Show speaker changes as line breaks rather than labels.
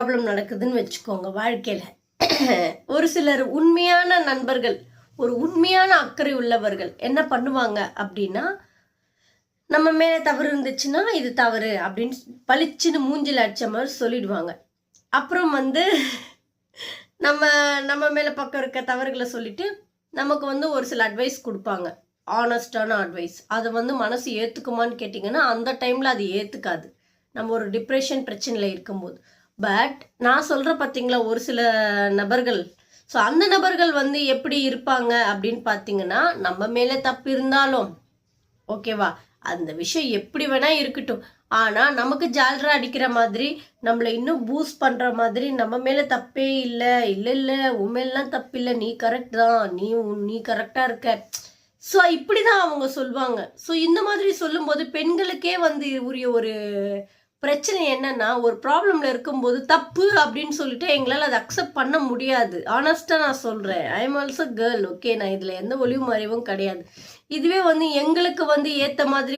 Problem நடக்குதுன்னு வச்சுக்கோங்க வாழ்க்கையில. ஒரு சிலர் உண்மையான நண்பர்கள், ஒரு உண்மையான அக்கறை உள்ளவர்கள் என்ன பண்ணுவாங்க அப்படின்னா, நம்ம மேல தவறு இருந்துச்சுன்னா, இது தவறு அப்படின்னு பளிச்சுன்னு மூஞ்சில அடிச்ச மாரி சொல்லிடுவாங்க. அப்புறம் வந்து நம்ம நம்ம மேல பக்கம் இருக்க தவறுகள சொல்லிட்டு, நமக்கு வந்து ஒரு சில அட்வைஸ் குடுப்பாங்க. ஹானஸ்ட்டான அட்வைஸ். அத வந்து மனசு ஏத்துக்குமான்னு கேட்டீங்கன்னா, அந்த டைம்ல அது ஏத்துக்காது. நம்ம ஒரு டிப்ரஷன் பிரச்சனையில இருக்கும்போது. பட் நான் சொல்றேன் பார்த்தீங்களா, ஒரு சில நபர்கள். ஸோ அந்த நபர்கள் வந்து எப்படி இருப்பாங்க அப்படின்னு பார்த்தீங்கன்னா, நம்ம மேல தப்பு இருந்தாலும், ஓகேவா? அந்த விஷயம் எப்படி வேணா இருக்கட்டும். ஆனா, நமக்கு ஜால்ரா அடிக்கிற மாதிரி, நம்மள இன்னும் பூஸ்ட் பண்ற மாதிரி, நம்ம மேல தப்பே இல்ல. இல்ல, இல்ல. உன் மேலலாம் தப்பில்ல. நீ கரெக்ட் தான். நீ கரெக்ட்டா இருக்க. ஸோ இப்படிதான் அவங்க சொல்வாங்க. ஸோ இந்த மாதிரி சொல்லும்போது, பெண்களுக்கே வந்து உரிய ஒரு பிரச்சனை என்னன்னா, ஒரு ப்ராப்ளம்ல இருக்கும்போது, தப்பு அப்படின்னு சொல்லிட்டு எங்களால அத அக்செப்ட் பண்ண முடியாது. ஹானஸ்ட்டா நான் சொல்றேன். ஐ அம் ஆல்சோ கேர்ள். ஓகே. நான் இதுல எந்த ஒளிவு மறைவும் கிடையாது. இதுவே வந்து எங்களுக்கு வந்து ஏத்த மாதிரி